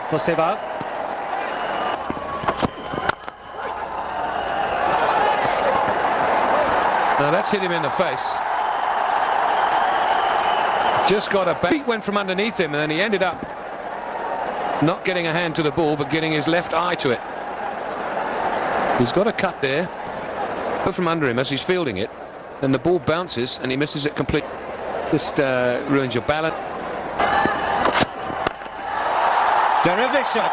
for Sehwag. Now that's hit him in the face. Just got a beat, went from underneath him, and then he ended up not getting a hand to the ball, but getting his left eye to it. He's got a cut there. Go from under him as he's fielding it, and the ball bounces and he misses it completely. Just ruins your balance. Terrific shot.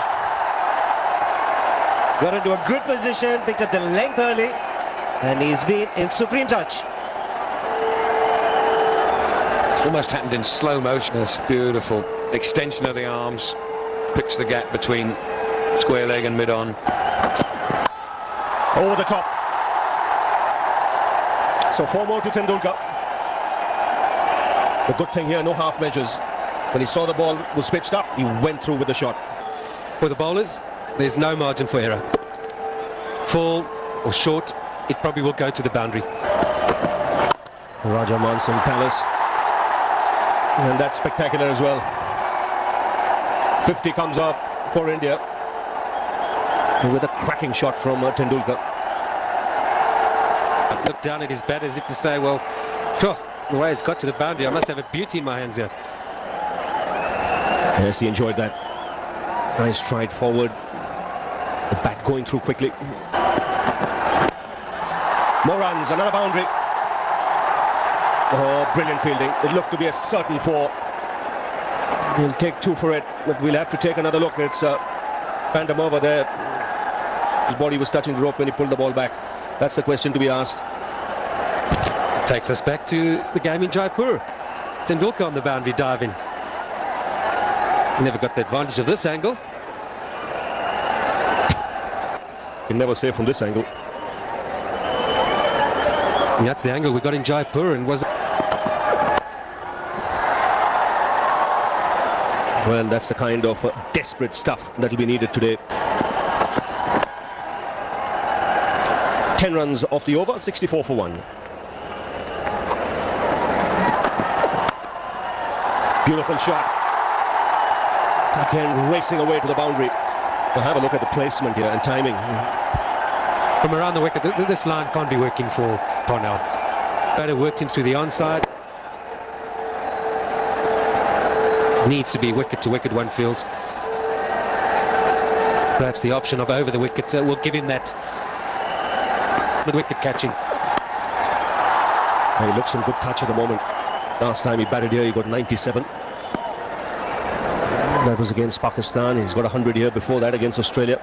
Got into a good position, picked up the length early, and he's been in supreme touch. Almost happened in slow motion. This beautiful extension of the arms, picks the gap between square leg and mid-on. Over the top. So 4 more to Tendulkar. The good thing here, no half measures. When he saw the ball was pitched up, he went through with the shot. For the bowlers, there's no margin for error. Full or short, it probably will go to the boundary. Raja Manson Palace. And that's spectacular as well. 50 comes up for India. With a cracking shot from Tendulkar. I've looked down at his bat as if to say, well, the way it's got to the boundary, I must have a beauty in my hands here. Yes, he enjoyed that. Nice stride forward. The bat going through quickly. More runs, another boundary. Oh, brilliant fielding. It looked to be a certain 4. He'll take 2 for it, but we'll have to take another look. It's Phantom over there. His body was touching the rope when he pulled the ball back. That's the question to be asked. Takes us back to the game in Jaipur. Tendulkar on the boundary diving. Never got the advantage of this angle. You can never say from this angle. And that's the angle we got in Jaipur, and was. Well, that's the kind of desperate stuff that will be needed today. 10 runs off the over, 64 for 1. Beautiful shot. Again, racing away to the boundary. We'll have a look at the placement here and timing. From around the wicket, this line can't be working for Parnell. Batter worked him through the onside. Needs to be wicket to wicket, one feels. Perhaps the option of over the wicket will give him that wicket catching. And he looks in good touch at the moment. Last time he batted here, he got 97. That was against Pakistan. He's got 100 here before that against Australia.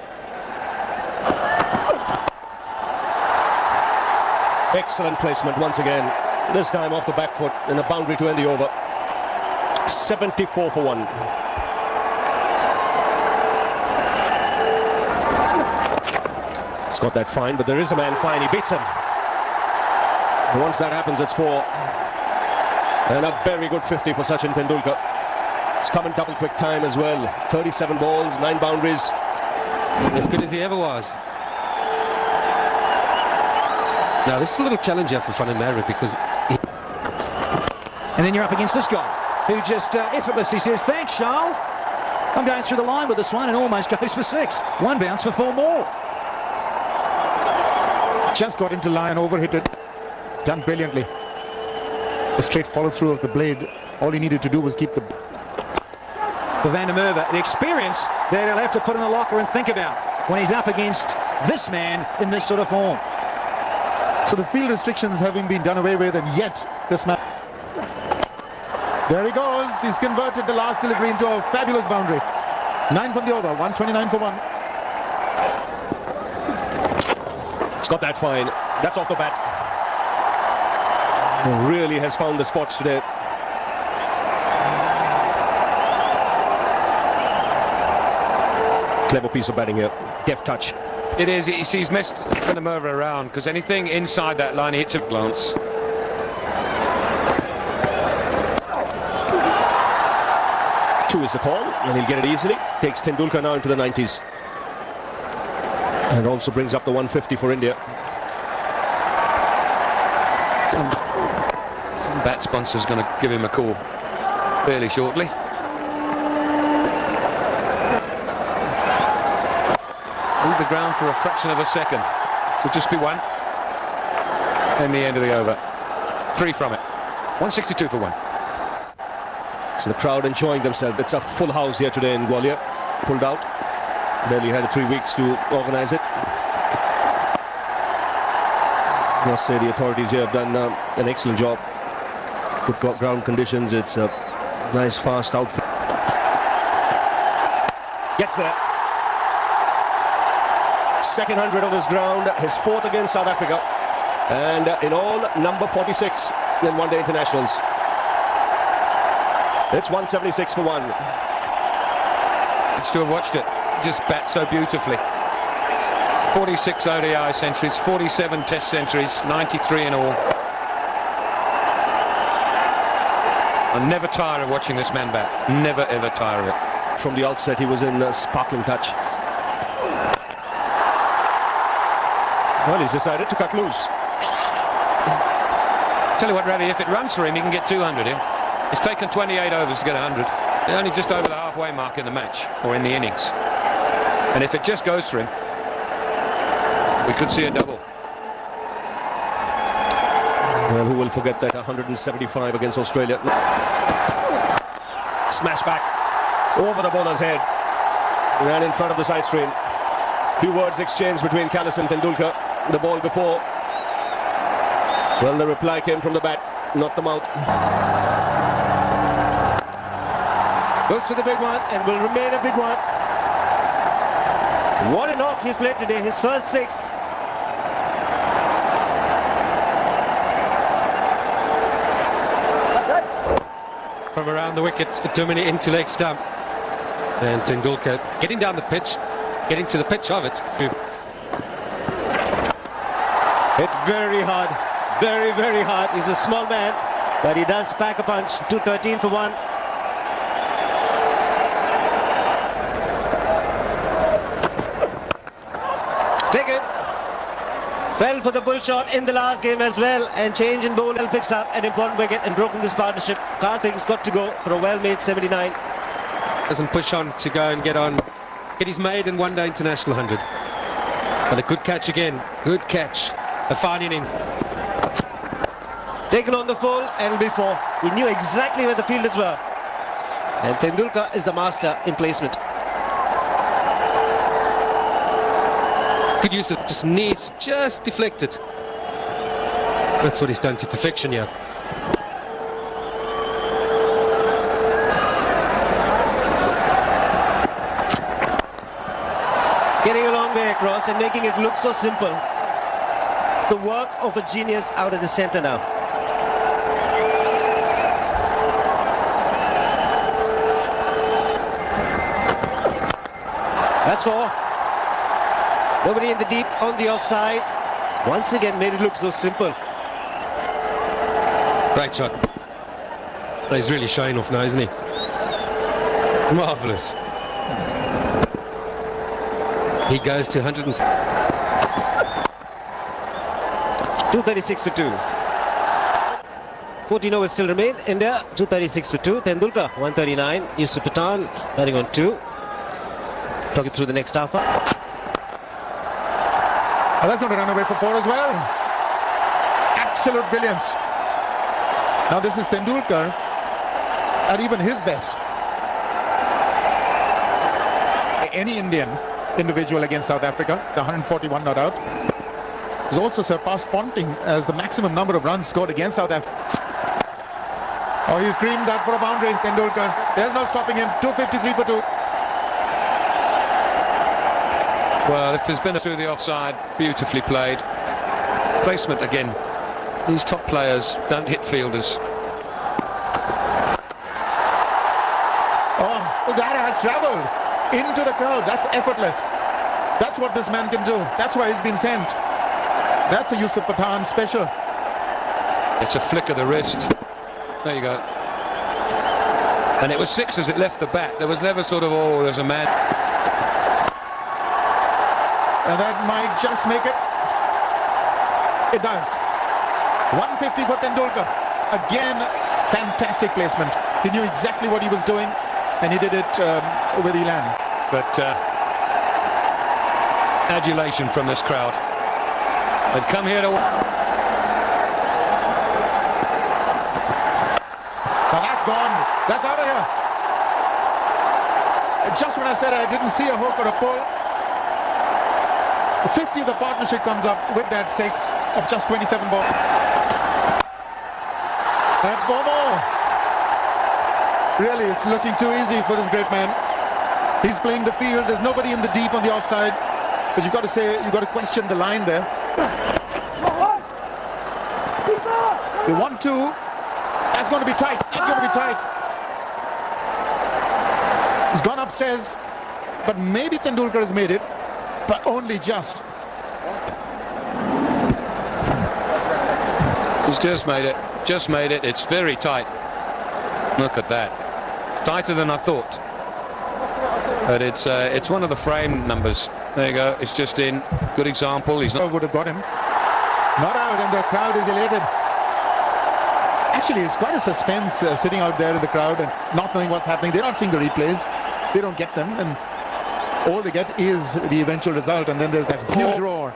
Excellent placement once again. This time off the back foot and a boundary to end the over. 74 for 1. He's got that fine, but there is a man fine. He beats him. And once that happens, it's 4. And a very good 50 for Sachin Tendulkar. It's come in double quick time as well. 37 balls, 9 boundaries. As good as he ever was. Now, this is a little challenge here for Fun Maverick because... And then you're up against this guy, who just effortlessly says, thanks, Charles. I'm going through the line with this one, and almost goes for 6. 1 bounce for 4 more. Just got into line, overhit it. Done brilliantly. The straight follow-through of the blade. All he needed to do was keep the... For Van der Merwe, the experience that he'll have to put in the locker and think about when he's up against this man in this sort of form. So the field restrictions having been done away with, and yet this man... There he goes. He's converted the last delivery into a fabulous boundary. 9 from the over, 129 for 1. It's got that fine. That's off the bat. Really has found the spots today. Clever piece of batting here. Deft touch. It is. He's messed Van der Merwe around because anything inside that line he hits a glance. Two is the call, and he'll get it easily. Takes Tendulkar now into the 90s. And also brings up the 150 for India. Some bat sponsor's going to give him a call fairly shortly. leave the ground for a fraction of a second. So just be one. And the end of the over. 3 from it. 162 for 1. So the crowd enjoying themselves. It's a full house here today in Gwalior. Pulled out. Barely had 3 weeks to organize it. I must say the authorities here have done an excellent job. Good ground conditions. It's a nice fast outfit. Gets there. Second 100 on this ground. His 4th against South Africa. And in all, number 46 in one-day internationals. It's 176 for 1. It's to have watched it. Just bat so beautifully. 46 ODI centuries, 47 test centuries, 93 in all. I never tire of watching this man bat. Never ever tire of it. From the outset, he was in sparkling touch. Well, he's decided to cut loose. Tell you what, Ravi, if it runs for him, he can get 200 here. It's taken 28 overs to get 100. They're only just over the halfway mark in the match, or in the innings. And if it just goes for him, we could see a double. Well, who will forget that 175 against Australia. Smash back over the bowler's head. Ran in front of the side screen. Few words exchanged between Kallis and Tendulkar. The ball before. Well, the reply came from the bat, not the mouth. Goes for the big one and will remain a big one. What a knock he's played today, his first 6. From around the wicket, Duminy into leg stump. And Tendulkar getting down the pitch, getting to the pitch of it. Hit very hard, very, very hard. He's a small man, but he does pack a punch. 213 for 1. Taken. Fell for the bull shot in the last game as well, and change in bowl picks up an important wicket and broken this partnership. Karthik's got to go for a well-made 79. Doesn't push on to go and get his maiden one-day international 100. But a good catch again, good catch. A fine inning. Taken on the full and before. He knew exactly where the fielders were. And Tendulkar is a master in placement. Good use of just knees, just deflected. That's what he's done to perfection here. Getting a long way across and making it look so simple. It's the work of a genius out of the centre now. That's 4. Nobody in the deep on the offside. Once again made it look so simple. Great shot. He's really showing off now, isn't he? Marvellous. He goes to 100. 236 for 2. 14 overs still remain. India 236 for 2. Tendulkar 139. Yusuf Pathan batting on 2. Talking through the next half. Oh, that's not a run away for 4 as well. Absolute brilliance. Now this is Tendulkar at even his best. Any Indian individual against South Africa, the 141 not out, has also surpassed Ponting as the maximum number of runs scored against South Africa. Oh, he screamed that for a boundary, Tendulkar. There's no stopping him. 253 for 2. Well, if there's been a through the offside, beautifully played. Placement again. These top players don't hit fielders. Oh, that has travelled into the crowd. That's effortless. That's what this man can do. That's why he's been sent. That's a Yusuf Pathan special. It's a flick of the wrist. There you go. And it was 6 as it left the bat. There was never sort of, oh, there's a man. And that might just make it. It does. 150 for Tendulkar. Again, fantastic placement. He knew exactly what he was doing, and he did it with elan. But adulation from this crowd. They've come here to... Now that's gone. That's out of here. Just when I said I didn't see a hook or a pull, the 50 of the partnership comes up with that 6 of just 27 balls. That's 4 more. Really, it's looking too easy for this great man. He's playing the field. There's nobody in the deep on the offside. But you've got to say, you've got to question the line there. The 1-2. That's going to be tight. That's going to be tight. He's gone upstairs. But maybe Tendulkar has made it. But only just. He's just made it. Just made it. It's very tight. Look at that. Tighter than I thought. But it's one of the frame numbers. There you go. It's just in. Good example. He's not... Would have got him. Not out, and the crowd is elated. Actually, it's quite a suspense sitting out there in the crowd and not knowing what's happening. They're not seeing the replays. They don't get them, and all they get is the eventual result, and then there's that huge roar.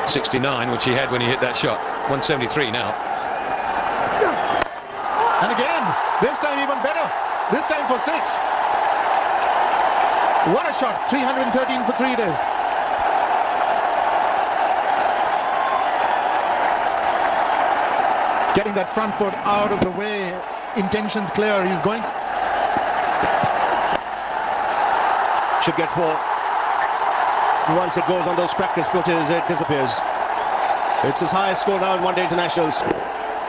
69, which he had when he hit that shot. 173 now. And again, this time even better. This time for 6. What a shot. 313 for 3 days. Getting that front foot out of the way. Intentions clear. He's going. Should get 4. Once it goes on those practice pitches, it disappears. It's his highest score now in one-day internationals.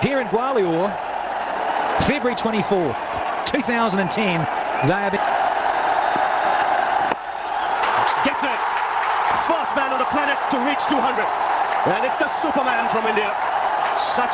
Here in Gwalior, February 24th, 2010, they have been... Gets it! First man on the planet to reach 200. And it's the Superman from India. Such